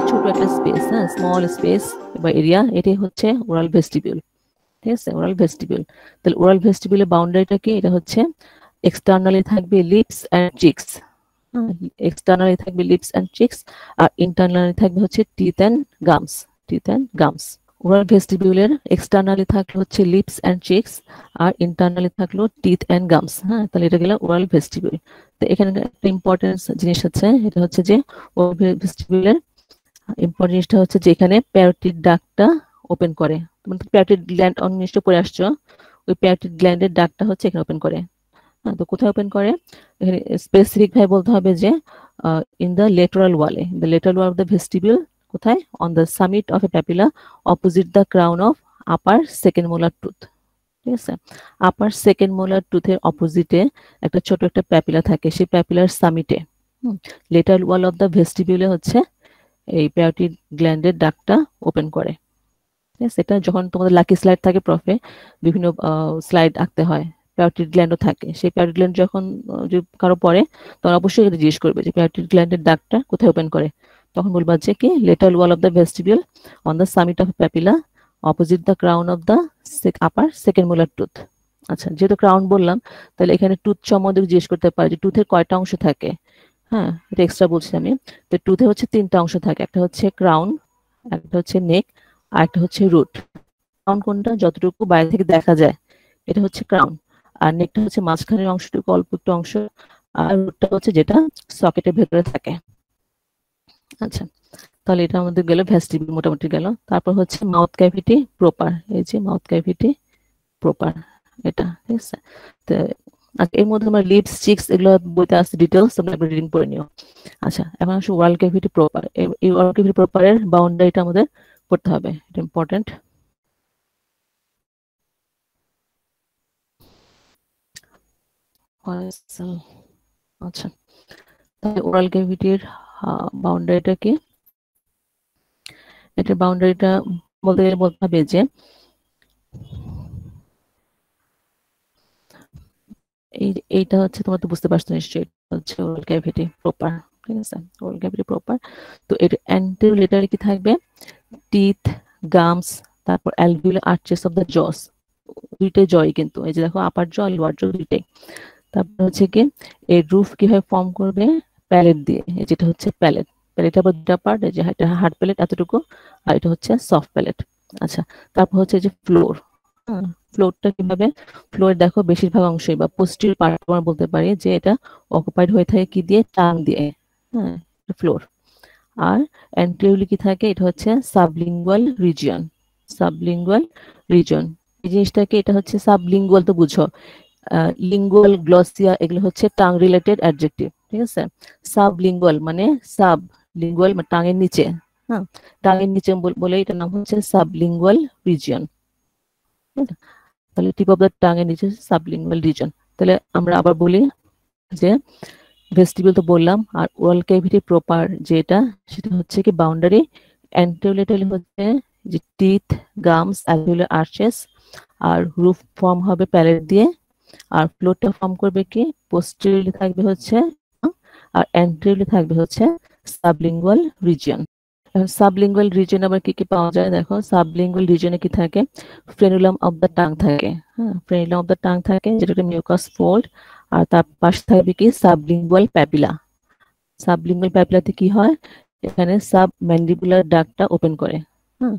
যে ছোট একটা স্পেস, হ্যাঁ, স্মল স্পেস বা এরিয়া, এটাই হচ্ছে ওরাল ভেস্টিবিউল। ঠিক আছে, ওরাল ভেস্টিবিউল। তাহলে ওরাল ভেস্টিবিউলের বাউন্ডারিটা কি? এটা হচ্ছে এক্সটার্নালি থাকবে লিপস অ্যান্ড চিক্স, এক্সটার্নালি থাকবে লিপস অ্যান্ড চিক্স, আর ইন্টারনালি থাকবে হচ্ছে teeth and gums, teeth and gums. Oral ভেস্টিবিউলের এক্সটার্নালি থাকলো হচ্ছে লিপস অ্যান্ড চিক্স, আর ইন্টারনালি থাকলো টিথ অ্যান্ড গামস। হ্যাঁ, তাহলে এটা গেল ওরাল ভেস্টিবিউল। তো এখানে একটা ইম্পর্টেন্ট জিনিস আছে, এটা হচ্ছে যে ওরাল ভেস্টিবিউলের ইম্পর্টেন্ট জিনিসটা হচ্ছে যে এখানে প্যারোটিড ডাক্টটা ওপেন করে। তোমরা প্যারোটিড গ্ল্যান্ড অনিষ্ট পড়ে আসছো, ওই প্যারোটিড গ্ল্যান্ডের ডাক্টটা হচ্ছে এখানে ওপেন করে। হ্যাঁ, তো কোথায় ওপেন করে? এখানে স্পেসিফিক ভাবে বলতে হবে যে ইন দ্য লেটারাল ওয়ালে, the lateral wall of the vestibule. কোথায়? On the summit of a papilla opposite the crown of upper second molar tooth. ঠিক আছে, আপার সেকেন্ড মোলার টুথের অপোজিটে একটা ছোট একটা প্যাপিলা থাকে, সেই প্যাপিলার সামিটে লেটারাল ওয়াল অফ দ্য ভেস্টিবিউলে হচ্ছে এই প্যারোটিড গ্ল্যান্ডের ডাক্টটা ওপেন করে। ঠিক আছে, এটা যখন তোমাদের লাকি স্লাইড থাকে প্রফে, বিভিন্ন স্লাইড আঁকতে হয়, প্যারোটিড গ্ল্যান্ডও থাকে। সেই প্যারোটিড গ্ল্যান্ড যখন যদি কারো পড়ে, তখন অবশ্যই এটা জিজ্ঞেস করবে যে প্যারোটিড গ্ল্যান্ডের ডাক্টটা কোথায় ওপেন করে। তখন বলবা যে কি lateral wall of the vestibule on the summit of papilla opposite the crown of the upper second molar tooth. আচ্ছা, যেহেতু ক্রাউন বললাম, তাহলে এখানে টুথ সম্বন্ধে জিজ্ঞেস করতে পারে যে টুথের কয়টা অংশ থাকে। হ্যাঁ, এটা এক্সট্রা বলছি আমি। তো টুথে হচ্ছে তিনটা অংশ থাকে, একটা হচ্ছে ক্রাউন, একটা হচ্ছে নেক, আর একটা হচ্ছে রুট। ক্রাউন কোনটা? যতটুকু বাইরে থেকে দেখা যায় এটা হচ্ছে ক্রাউন, আর নেকটা হচ্ছে মাঝখানের অংশটুকু, অল্প একটু অংশ, আর রুটটা হচ্ছে যেটা সকেটের ভেতরে থাকে। আচ্ছা, তাহলে এটা আমাদের গেল ভেস্টিবিউল, মোটামুটি গেল। তারপর হচ্ছে মাউথ ক্যাভিটি প্রপার, এই যে মাউথ ক্যাভিটি প্রপার, এটা ঠিক আছে। তো এর মধ্যে আমরা লিপস, চিক্স এগুলো বইতে আছে ডিটেলস, তোমরা একবার রিডিং করে নিও। আচ্ছা, এখন আসলে ওরাল ক্যাভিটি প্রপার, এই ওরাল ক্যাভিটি প্রপারের বাউন্ডারিটা আমাদের করতে হবে, এটা ইম্পর্টেন্ট। আচ্ছা, তাহলে ওরাল ক্যাভিটির বাউন্ডারিটা কি? এটার বাউন্ডারিটা বলতে গেলে বলতে হবে যে এইটা হচ্ছে, তোমরা তো বুঝতে পারছো নিশ্চয়ই, হচ্ছে ওরাল ক্যাভিটি প্রপার। ঠিক আছে, ওরাল ক্যাভিটি প্রপার। তো এর অ্যান্টেরিয়র লেটারে কি থাকবে? টিথ, গামস, তারপর alveolar arches of the jaws, দুইটাই জয় কিন্তু, এই যে দেখো আপার জ লোয়ার জ দুইটাই। তারপর হচ্ছে কি এর রুফ কিভাবে ফর্ম করবে? প্যালেট দিয়ে, এই যেটা হচ্ছে প্যালেট। প্যালেট আবার দুটা পার্ট, এই যে এটা হার্ড প্যালেট এতটুকু, আর এটা হচ্ছে সফট প্যালেট। আচ্ছা, তারপর হচ্ছে যে ফ্লোর। ফ্লোরটা কিভাবে? ফ্লোর দেখো বেশিরভাগ অংশই বা পোস্টিরিয়র পার্ট আমরা বলতে পারি যে এটা অকুপাইড হয়ে থাকে কি দিয়ে? টাং দিয়ে। হ্যাঁ, ফ্লোর। আর অ্যান্টেরিয়রলি কি থাকে? এটা হচ্ছে সাবলিঙ্গুয়াল রিজিয়ন, সাবলিঙ্গুয়াল রিজিয়ন। এই জিনিসটাকে, এটা হচ্ছে সাবলিঙ্গুয়াল, তো বুঝো লিঙ্গুয়াল, গ্লসিয়া এগুলো হচ্ছে টাং রিলেটেড অ্যাডজেক্টিভ। ঠিক আছে, সাবলিঙ্গুয়াল মানে সাব লিঙ্গুয়াল মানে টাঙের নিচে। হ্যাঁ, টাঙের নিচে বলে এটার নাম হচ্ছে সাবলিঙ্গুয়াল রিজিয়ন। তাহলে টিপ অফ দ্য টাঙের নিচে সাবলিঙ্গুয়াল রিজিয়ন। তাহলে আমরা আবার বলি যে ভেস্টিবিউল তো বললাম, আর ওরাল ক্যাভিটি প্রপার যেটা, সেটা হচ্ছে কি বাউন্ডারি অ্যান্টেরিয়র হচ্ছে যে টিথ, গামস, অ্যালভিওলার আর্চেস, আর রুফ ফর্ম হবে প্যালেট দিয়ে, আর ফ্লোরটা ফর্ম করবে কি? পোস্টেরিয়রলি থাকবে হচ্ছে, আর অ্যান্টেরিয়রলি থাকবে হচ্ছে সাবলিঙ্গুয়াল রিজিয়ন। সাবলিঙ্গুয়াল রিজিয়ন আবার কি কি পাওয়া যায়? দেখো, সাবলিঙ্গুয়াল রিজিয়নে কি থাকে? ফ্রেনুলাম অফ দ্য টাং থাকে। হ্যাঁ, ফ্রেনুলাম অফ দ্য টাং থাকে, যেটা একটা মিউকাস ফোল্ড, আর তার পাশে থাকবে কি? Sublingual papilla. সাবলিঙ্গুয়াল প্যাপিলাতে কি হয়? এখানে সাব ম্যান্ডিবুলার ডাক্টটা ওপেন করে। হ্যাঁ,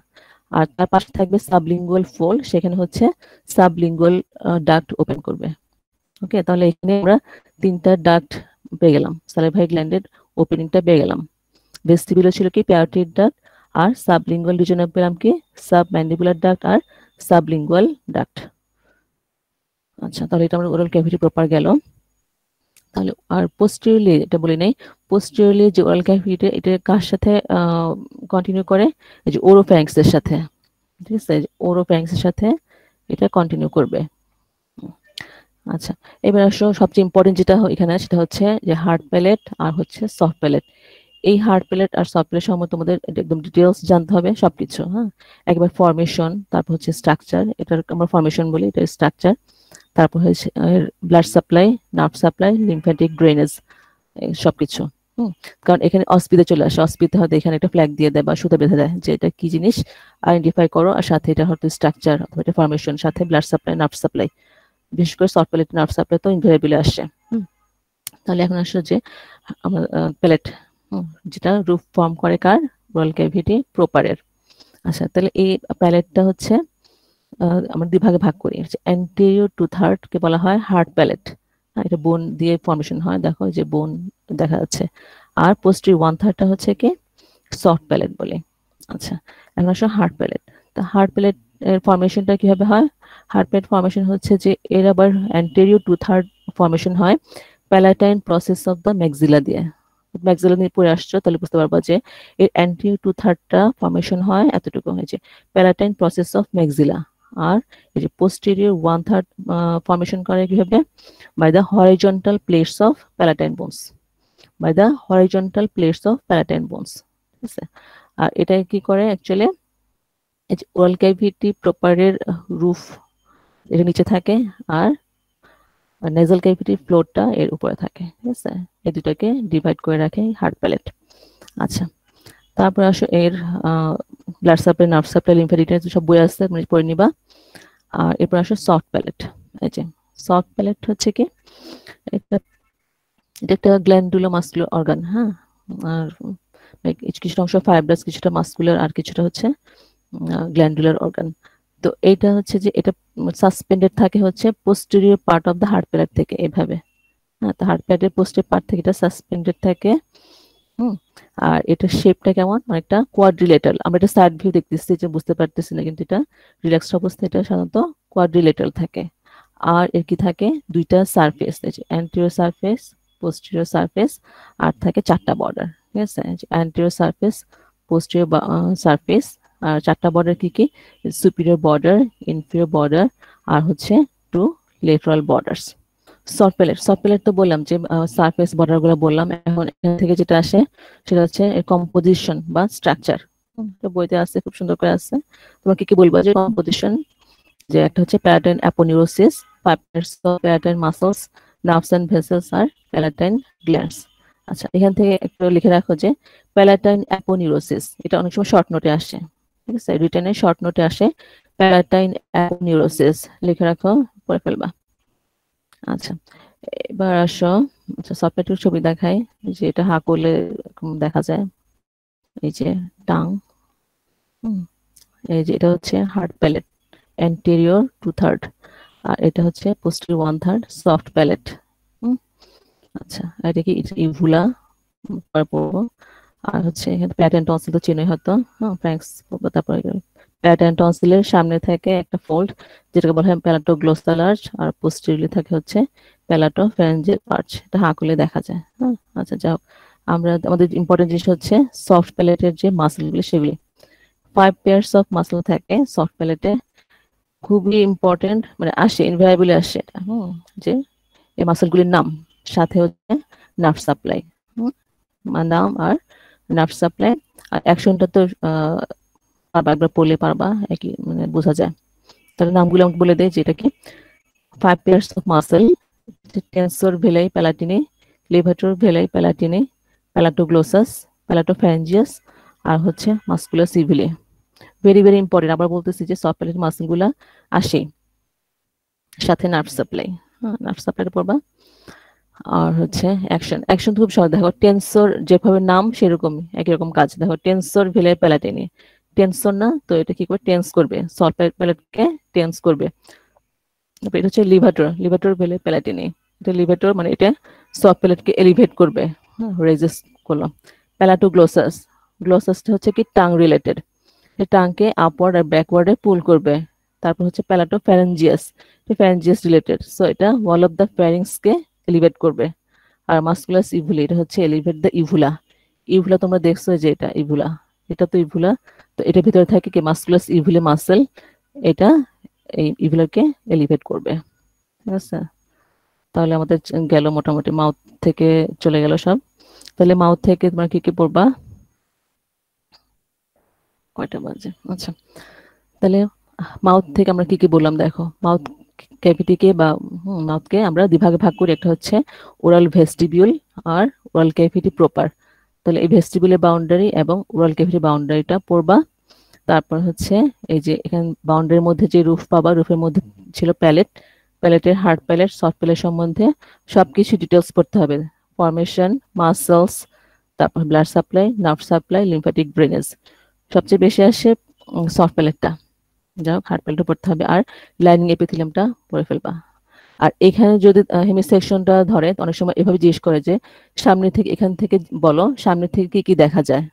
আর তার পাশে থাকবে সাবলিঙ্গুয়াল ফোল্ড, সেখানে হচ্ছে সাবলিঙ্গুয়াল ডাক্ট ওপেন করবে। ওকে, তাহলে এখানে আমরা তিনটা ডাক্ট পেয়ে গেলাম, সালিভারি গ্ল্যান্ডের ওপেনিংটা পেয়ে গেলাম। ভেস্টিবিউলে ছিল কি? প্যারোটিড ডাক্ট, আর সাবলিঙ্গুয়াল রিজনে পেলাম কি? সাব ম্যান্ডিবুলার ডাক্ট আর সাবলিঙ্গুয়াল ডাক্ট। আচ্ছা, তাহলে এটা আমরা ওরাল ক্যাভিটি প্রপার গেল। তাহলে আর পোস্টেরিয়রলি এটা বলি নাই, পোস্টেরিয়রলি যে ওরাল ক্যাভিটি, এটা কার সাথে কন্টিনিউ করে? এই যে ওরোফ্যারিংক্স এর সাথে। ঠিক আছে, ওরোফ্যারিংক্স এর সাথে এটা কন্টিনিউ করবে। আচ্ছা, এবার আসো সবচেয়ে ইম্পর্টেন্ট যেটা এখানে, সেটা হচ্ছে যে হার্ড প্যালেট আর হচ্ছে সফট প্যালেট। এই হার্ড প্যালেট আর সফট প্যালেট সম্বন্ধে তোমাদের একদম ডিটেলস জানতে হবে সবকিছু। হ্যাঁ, একবার ফরমেশন, তারপর হচ্ছে স্ট্রাকচার, এটার আমরা ফরমেশন বলি, এটা স্ট্রাকচার, তারপর হচ্ছে blood supply, nerve supply, lymphatic drainage, সবকিছু। কারণ এখানে অস্পিতে চলে আসে, অস্পিতে হয়তো এখানে একটা ফ্ল্যাগ দিয়ে দেয় বা সুতা বেঁধে দেয় যে এটা কি জিনিস আইডেন্টিফাই করো, আর সাথে এটা হয়তো স্ট্রাকচার অথবা এটা ফরমেশন, সাথে ব্লাড সাপ্লাই, নার্ভ সাপ্লাই, বিশেষ করে সফট প্যালেট নার্ভ সাপ্লাই তো ইনভেরিয়েবলি আসে। তাহলে এখন আসলে যে আমার প্যালেট যেটা রুফ ফর্ম করে কার, ওরাল ক্যাভিটি প্রপারের। আচ্ছা, তাহলে এই প্যালেটটা হচ্ছে আমরা দুই ভাগে ভাগ করি। অ্যান্টেরিয়র টু থার্ড কে বলা হয় হার্ড প্যালেট, এটা বোন দিয়ে ফর্মেশন হয়, দেখো যে বোন দেখা যাচ্ছে। আর পোস্টেরিয়র ওয়ান থার্ডটা হচ্ছে কি সফট প্যালেট বলে। আচ্ছা, এখন আসলে হার্ড প্যালেট। তা হার্ড প্যালেট এর ফর্মেশনটা কিভাবে হয়? হার্ড প্যালেট ফর্মেশন হচ্ছে যে এর আবার অ্যান্টেরিয়র টু থার্ড ফর্মেশন হয় palatine process of the maxilla দিয়ে। ম্যাক্সিলা নিয়ে পড়ে আসছো তাহলে বুঝতে পারবা যে এর অ্যান্টেরিয়র টু থার্ডটা ফর্মেশন হয় এতটুকু হয়েছে প্যালাটাইন প্রসেস অফ ম্যাক্সিলা। আর এই যে পোস্টেরিয়র ওয়ান থার্ড ফর্মেশন করে কিভাবে? By the horizontal plates of palatine bones, by the horizontal plates of palatine bones. ঠিক আছে, আর এটা কি করে অ্যাকচুয়ালি এই যে ওরাল ক্যাভিটি প্রপারের রুফ এর নিচে থাকে আর নেজাল ক্যাভিটি ফ্লোরটা এর উপরে থাকে। ঠিক আছে, এই দুটাকে ডিভাইড করে রাখে হার্ড প্যালেট। আচ্ছা, তারপর আসো এর blood supply, nerve supply, lymphatic সব বই আছে, তুমি পড়ে নিবা। আর এরপর আসো সফট প্যালেট। এই যে সফট প্যালেট হচ্ছে কি এটা একটা গ্ল্যান্ডুলো মাস্কুলার অর্গান। হ্যাঁ, আর কিছুটা অংশ ফাইব্রাস, কিছুটা মাস্কুলার, আর কিছুটা হচ্ছে গ্ল্যান্ডুলার অর্গান। তো এইটা হচ্ছে যে এটা সাসপেন্ডেড থাকে হচ্ছে posterior part of the hard palate থেকে এইভাবে। হ্যাঁ, তো হার্ড প্যালেটের পোস্টের পার্ট থেকে এটা সাসপেন্ডেড থাকে। আর এটার শেপটা কেমন, অনেকটা কোয়াড্রিলেটারাল। আমরা এটা সাইড ভিউ দেখতেছি যে বুঝতে পারতেছি না, কিন্তু এটা রিল্যাক্সড অবস্থায় এটা সাধারণত কোয়াড্রিলেটারাল থাকে। আর এর কি থাকে দুইটা surface, anterior surface, posterior surface, আর থাকে চারটা বর্ডার। ঠিক আছে, অ্যান্টেরিয়র সারফেস, পোস্টেরিয়র সারফেস, আর চারটা বর্ডার কি কি? সুপিরিয়র বর্ডার, ইনফিরিয়র বর্ডার, আর হচ্ছে two lateral borders. Soft palate, soft palate তো বললাম যে সারফেস বর্ডার গুলো বললাম। এখন এখান থেকে যেটা আসে সেটা হচ্ছে কম্পোজিশন বা স্ট্রাকচার। বইতে আছে, খুব সুন্দর করে আছে। তোমাকে কি বলবো যে কম্পোজিশন, যে একটা হচ্ছে palatine aponeurosis, palatine muscles, nerves and vessels আর প্যালাটাইন গ্ল্যান্ডস। আচ্ছা, এখান থেকে একটু লিখে রাখো যে প্যালাটাইন অ্যাপোনিউরোসিস, এটা অনেক সময় শর্ট নোটে আসে। ঠিক আছে, রিটেনে শর্ট নোটে আসে প্যালাটাইন অ্যাপোনিউরোসিস, লিখে রাখো, পড়ে ফেলবা। আচ্ছা, এবার আসো, আচ্ছা সফটওয়্যারটির ছবি দেখাই, যে এটা হা করলে দেখা যায়, এই যে টাং, এই যে এটা হচ্ছে hard palate, anterior two third, আর এটা হচ্ছে posterior one third soft palate. আচ্ছা, এটা কি ইভুলা পড়বো। আর হচ্ছে এখানে প্যাটার্ন টনসিল তো চেনই হয়তো, হ্যাঁ ফ্র্যাঙ্কস। তারপরে প্যাটার্ন টনসিলের সামনে থাকে একটা ফোল্ড যেটাকে বলা হয় প্যালাটোগ্লোসাল আর্চ, আর পোস্টেরিয়রলি থাকে হচ্ছে প্যালাটোফ্যারিঞ্জিয়াল আর্চ। এটা হাঁকুলে দেখা যায়। হ্যাঁ, আচ্ছা যাও, আমরা আমাদের ইম্পর্টেন্ট জিনিস হচ্ছে সফট প্যালেটের যে মাসলগুলি সেগুলি। 5 পেয়ার্স অফ মাসল থাকে সফট প্যালেটে, খুবই ইম্পর্টেন্ট, মানে আসে ইনভ্যারিয়েবলি আসে এটা। যে এই মাসলগুলির নাম, সাথে হচ্ছে নার্ভ সাপ্লাই, নাম আর নার্ভ সাপ্লাই। আর অ্যাকশনটা তো পারবা, একবার পড়লে পারবা, একই মানে বোঝা যায়। তাহলে নামগুলো আমাকে বলে দেয়, যেটা কি 5 pairs of muscle, tensor veli palatini, levator veli palatini, palatoglossus, palatopharyngeus, আর হচ্ছে মাস্কুলার সিভিলি। Very very important. আবার বলতেছি যে সফট প্যালেট মাসলগুলা আসে সাথে নার্ভ সাপ্লাই। হ্যাঁ, নার্ভ সাপ্লাইটা পড়বা। আর হচ্ছে অ্যাকশন, অ্যাকশন খুব সহজ। দেখো টেন্সর যেভাবে নাম সেরকমই একই রকম কাজ। দেখো টেন্সর ভেলাই প্যালাটিনি, টেন্সর না তো এটা কি করবে, টেন্স করবে, সফট প্যালেটকে টেন্স করবে। এটা হচ্ছে লিভাটর, লিভাটর ভেলাই প্যালাটিনি, এটা লিভাটর মানে এটা সফট প্যালেটকে এলিভেট করবে, রেজিস করলো। প্যালাটোগ্লোসাস, গ্লোসাসটা হচ্ছে কি টাং রিলেটেড, টাংকে আপওয়ার্ড আর ব্যাকওয়ার্ডে পুল করবে। তারপর হচ্ছে প্যালাটোফ্যারিঞ্জিয়াস, ফ্যারিঞ্জিয়াস রিলেটেড, সো এটা ওয়াল অফ দ্য ফ্যারিংসকে এলিভেট করবে। আর মাস্কুলাস ইভুলি, এটা হচ্ছে এলিভেট দ্য ইভুলা। ইভুলা তোমরা দেখছো যে এটা ইভুলা, এটা তো ইভুলা। তো এটার ভিতরে থাকে কি মাস্কুলাস ইভুলি মাসেল, এটা এই ইভুলাকে এলিভেট করবে। ঠিক আছে, তাহলে আমাদের গেল মোটামুটি মাউথ থেকে চলে গেল সব। তাহলে মাউথ থেকে তোমরা কি কি পড়বা, কয়টা বাজে? আচ্ছা, তাহলে মাউথ থেকে আমরা কি কি বললাম দেখো। মাউথ ক্যাভিটিকে বা মাউথকে আমরা দুই ভাগে ভাগ করি, একটা হচ্ছে ওরাল ভেস্টিবিউল আর ওরাল ক্যাভিটি প্রপার। তাহলে এই ভেস্টিবুলের বাউন্ডারি এবং ওরাল ক্যাভিটি বাউন্ডারিটা পড়বা। তারপর হচ্ছে এই যে এখানে বাউন্ডারির মধ্যে যে রুফ পাবা, রুফের মধ্যে ছিল প্যালেট, প্যালেটের হার্ড প্যালেট, সফট প্যালেট সম্বন্ধে সবকিছু ডিটেলস পড়তে হবে। ফরমেশন, মাসলস, তারপর blood supply, nerve supply, lymphatic drainage. সবচেয়ে বেশি আসে সফট প্যালেটটা, যাই হোক হার্ড প্যালেটটা পড়তে হবে। আর লাইনিং এপিথেলিয়ামটা পড়ে ফেলবা। আর এখানে যদি হেমিসেকশনটা ধরে, অনেক সময় এভাবে জিজ্ঞেস করে যে সামনে থেকে, এখান থেকে বলো সামনে থেকে কি কি দেখা যায়।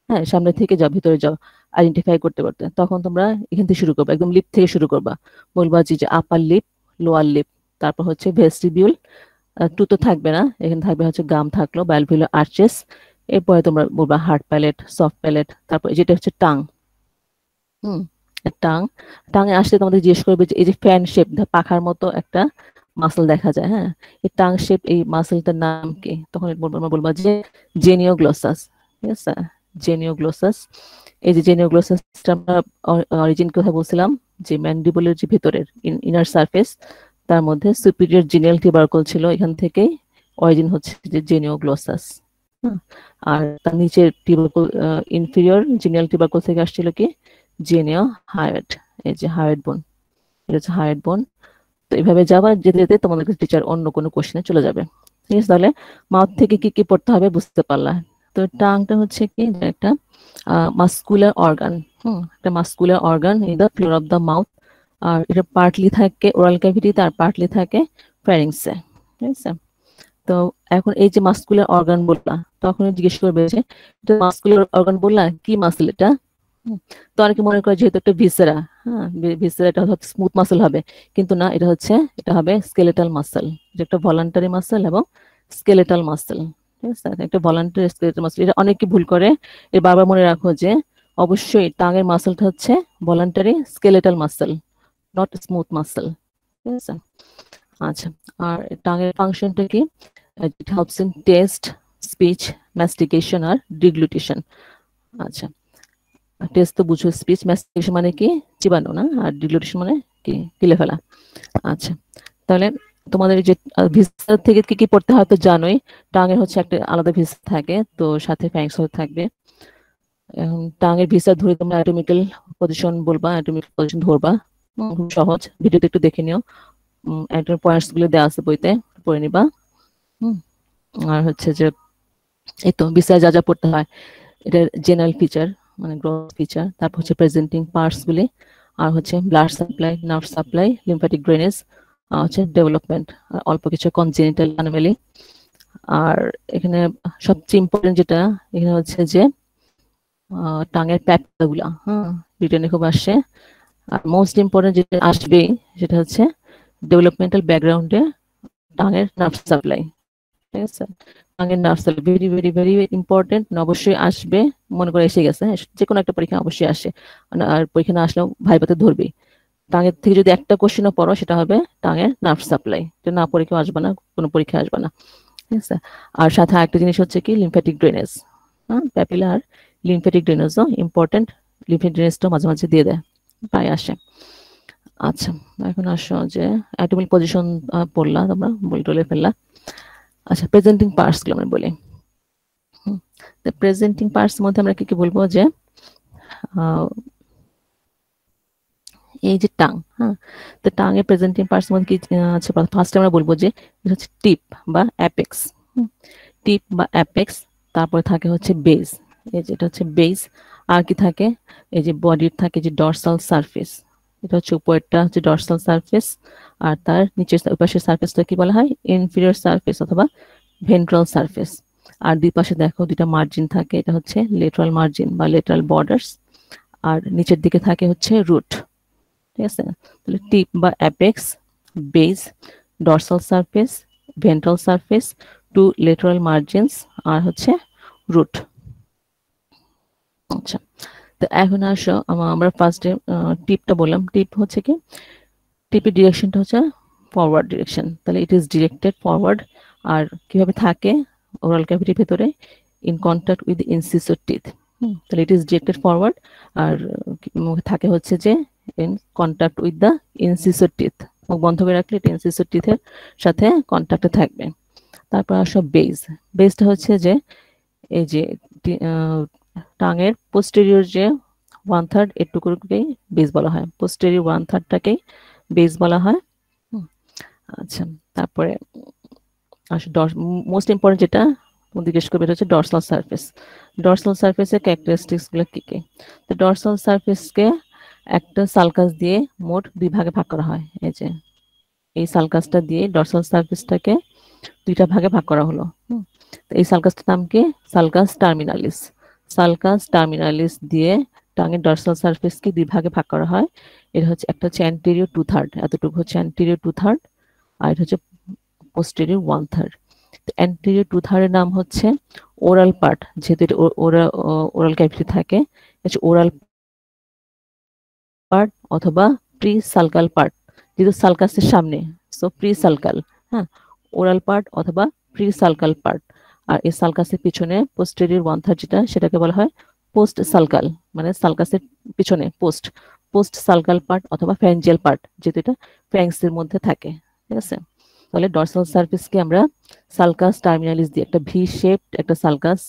হ্যাঁ, সামনে থেকে যাও, ভিতরে যাও, আইডেন্টিফাই করতে করতে। তখন তোমরা এখান থেকে শুরু করবা, একদম লিপ থেকে শুরু করবা। বলবা যে আপার লিপ, লোয়ার লিপ, তারপর হচ্ছে ভেস্টিবিউল, টু তো থাকবে না, এখানে থাকবে হচ্ছে গাম থাকলো, বালভিউলার আর্চেস। এরপরে তোমরা বলবা হার্ড প্যালেট, সফট প্যালেট, তারপর যেটা হচ্ছে টাং। টাং, টাঙে আসলে তোমাদের জিজ্ঞেস করবে যে এই যে ফ্যান শেপ পাখার মতো একটা মাসল দেখা যায়, হ্যাঁ, এই টাং শেপ, এই মাসলটার নাম কি? তখন বলবা যে জেনিওগ্লোসাস। ঠিক আছে, জেনিওগ্লোসাস। এই যে জেনিওগ্লোসাসটা আমরা অরিজিন কথা বলছিলাম, যে ম্যান্ডিবলের যে ভিতরের ইনার সারফেস, তার মধ্যে সুপিরিয়র জিনিয়াল টিউবারকল ছিল, এখান থেকেই অরিজিন হচ্ছে যে জেনিওগ্লোসাস। আর তার নিচের টিউবারকল, ইনফিরিয়র জিনিয়াল টিউবারকল থেকে আসছিল কি জেনিও হায়োড। এই যে হায়োড বোন, এটা হচ্ছে হায়োড বোন। তো এইভাবে যাবা, যেতে যেতে তোমাদের টিচার অন্য কোনো কোশ্চেনে চলে যাবে। ঠিক আছে, তাহলে মাউথ থেকে কি কি পড়তে হবে বুঝতে পারলা। তো টাংটা হচ্ছে কি একটা মাস্কুলার অর্গান, একটা muscular organ in the floor of the mouth. আর এটা পার্টলি থাকে ওরাল ক্যাভিটিতে আর পার্টলি থাকে ফ্যারিংসে। ঠিক আছে, তো এখন এই যে মাস্কুলার অর্গান বললা, তখন জিজ্ঞেস করবে যে এটা মাস্কুলার অর্গান বললা, কি মাসল এটা? তো অনেকে মনে করে যেহেতু একটা ভিসেরা, হ্যাঁ, ভিসেরা এটা হচ্ছে স্মুথ মাসল হবে, কিন্তু না, এটা হবে স্কেলেটাল মাসল। এটা একটা ভলান্টারি মাসল এবং স্কেলেটাল মাসল। ঠিক আছে, একটা ভলান্টারি স্কেলেটাল মাসল, এটা অনেকে ভুল করে। এর বারবার মনে রাখো যে অবশ্যই টাঙের মাসলটা হচ্ছে voluntary skeletal muscle, not smooth muscle. ঠিক আছে, আচ্ছা। আর টাঙের ফাংশনটা কি? It helps in taste, speech, mastication আর ডিগ্লুটেশন। আচ্ছা, টেস্ট তো বুঝো, স্পিচ, ম্যাস্টিকেশন মানে কি চিবানো না, আর ডিগ্লুটেশন মানে কি গিলে ফেলা। আচ্ছা, তাহলে তোমাদের যে ভিসা থেকে কি কি পড়তে হয় তো জানোই। টাঙের হচ্ছে একটা আলাদা ভিসা থাকে, তো সাথে ফ্যাংস থাকে। টাঙের ভিসা ধরে তোমরা অ্যাটমিক্যাল পজিশন বলবা, অ্যাটমিক্যাল পজিশন ধরবা। খুব সহজ, ভিডিওতে একটু দেখে নিও, অ্যাটমিক পয়েন্টস গুলো দেওয়া আছে বইতে, পড়ে নিবা। আর হচ্ছে যে এই তো ভিসায় যা যা পড়তে হয়, এটা জেনারেল ফিচার মানে গ্রোথ ফিচার, তারপর হচ্ছে প্রেজেন্টিং পার্টস গুলি, আর হচ্ছে blood supply, nerve supply, lymphatic drainage, হচ্ছে ডেভেলপমেন্ট, অল্প কিছু কনজেনিটাল অ্যানোমালি। আর এখানে সবচেয়ে ইম্পর্টেন্ট যেটা এখানে হচ্ছে যে টাঙের প্যাপিলা গুলা, রিটেনে খুব আসে। আর মোস্ট ইম্পর্টেন্ট যেটা আসবে সেটা হচ্ছে ডেভেলপমেন্টাল ব্যাকগ্রাউন্ডে টাঙের নার্ভ সাপ্লাই। ঠিক আছে, টাঙের nerve supply very very very important, অবশ্যই আসবে। মনে করে এসে গেছে, যে কোনো একটা পরীক্ষা অবশ্যই আসে, আর পরীক্ষা না আসলেও ভাইবাতে ধরবে। টাঙের থেকে যদি একটা কোশ্চেনও পড়ো, সেটা হবে টাঙের নার্ভ সাপ্লাই। এটা না পড়ে কেউ আসবে না, কোনো পরীক্ষা আসবে না। ঠিক আছে, আর সাথে আরেকটা জিনিস হচ্ছে কি লিম্ফ্যাটিক ড্রেনেজ। প্যাপিলা আর লিম্ফ্যাটিক ড্রেনেজও ইম্পর্টেন্ট, লিম্ফ্যাটিক ড্রেনেজটাও মাঝে মাঝে দিয়ে দেয়, প্রায় আসে। আচ্ছা, এখন আসো যে অ্যাটমিক পজিশন পড়লা তোমরা, বই টলে ফেললা। আচ্ছা, প্রেজেন্টিং পার্টস গুলো আমরা বলি। প্রেজেন্টিং পার্টস মধ্যে আমরা কি কি বলবো, যে এই যে টাং, তো টাং এর প্রেজেন্টিং পার্টস মধ্যে কি আছে? ফার্স্ট আমরা বলবো যে এটা হচ্ছে টিপ বা অ্যাপেক্স। টিপ বা অ্যাপেক্স, তারপরে থাকে হচ্ছে বেস, এই যে এটা হচ্ছে বেস। আর কি থাকে? এই যে বডির থাকে যে ডরসাল সারফেস, এটা হচ্ছে উপরেরটা হচ্ছে ডরসাল সারফেস, আর তার নিচের পাশের সারফেসটা কি বলা হয়? ইনফিরিয়র সারফেস অথবা ভেন্ট্রাল সারফেস। আর দুই পাশে দেখো দুইটা মার্জিন থাকে, এটা হচ্ছে লেটারাল মার্জিন বা লেটারাল বর্ডার্স। আর নিচের দিকে থাকে হচ্ছে রুট। ঠিক আছে, তাহলে টিপ বা apex, base, dorsal surface, ventral surface, two lateral margins, আর হচ্ছে রুট। আচ্ছা, তো এখন আসো আমরা ফার্স্টে টিপটা বললাম। টিপ হচ্ছে কি, টিপের ডিরেকশনটা হচ্ছে ফরওয়ার্ড ডিরেকশন, তাহলে ইট ইজ ডিরেক্টেড ফরওয়ার্ড। আর কিভাবে থাকে ওরাল ক্যাভিটির ভেতরে? In contact with incisor teeth. তাহলে ইট ইজ ডিরেক্টেড ফরওয়ার্ড, আর থাকে হচ্ছে যে in contact with the incisor teeth. মুখ বন্ধ করে রাখলে এটা ইনসিসর টিথের সাথে কন্ট্যাক্টে থাকবে। তারপর আসো বেজ। বেজটা হচ্ছে যে এই যে টাঙের পোস্টেরিয়র যে 1/3 এটুকুকেই বেজ বলা হয়, পোস্টেরিয়র 1/3টাকেই বেজ বলা হয়। আচ্ছা, তারপরে আসো মোস্ট ইম্পর্টেন্ট যেটা জিজ্ঞেস করবে, এটা হচ্ছে ডর্সাল সারফেস। ডর্সাল সারফেসের ক্যারেক্টারিস্টিক্স গুলো কি কি? তো ডর্সাল সারফেসকে একটা সালকাস দিয়ে মোট 2 ভাগে ভাগ করা হয়। এই যে এই সালকাসটা দিয়ে ডর্সাল সারফেসটাকে 2টা ভাগে ভাগ করা হলো। তো এই সালকাসটার নাম কি? Sulcus terminalis. সালকাস টার্মিনালিস দিয়ে টাঙের ডর্সাল সারফেসকে 2 ভাগে ভাগ করা হয়। এটা হচ্ছে একটা হচ্ছে অ্যান্টেরিয়র 2/3, এতটুকু হচ্ছে অ্যান্টেরিয়র 2/3, আর এটা হচ্ছে পোস্টেরিয়র 1/3। অ্যান্টেরিয়র 2/3 এর নাম হচ্ছে ওরাল পার্ট, যেহেতু এটা ওরাল ক্যাভিটি থাকে, হচ্ছে ওরাল পার্ট অথবা প্রি সালকাল পার্ট, যেহেতু সালকাসের সামনে, সো প্রি সালকাল। হ্যাঁ, ওরাল পার্ট অথবা প্রি সালকাল পার্ট। আর এই সালকাসের পিছনে পোস্টেরিয়র 1/3 যেটা, সেটাকে বলা হয় পোস্ট সালকাল, মানে সালকাসের পিছনে পোস্ট পোস্ট সালকাল পার্ট অথবা ফ্যারেঞ্জিয়াল পার্ট, যেহেতু এটা ফ্যারিংসের মধ্যে থাকে। ঠিক আছে, তাহলে ডর্সাল সারফেসকে আমরা সালকাস টার্মিনালিস দিয়ে, একটা ভি শেপড একটা সালকাস,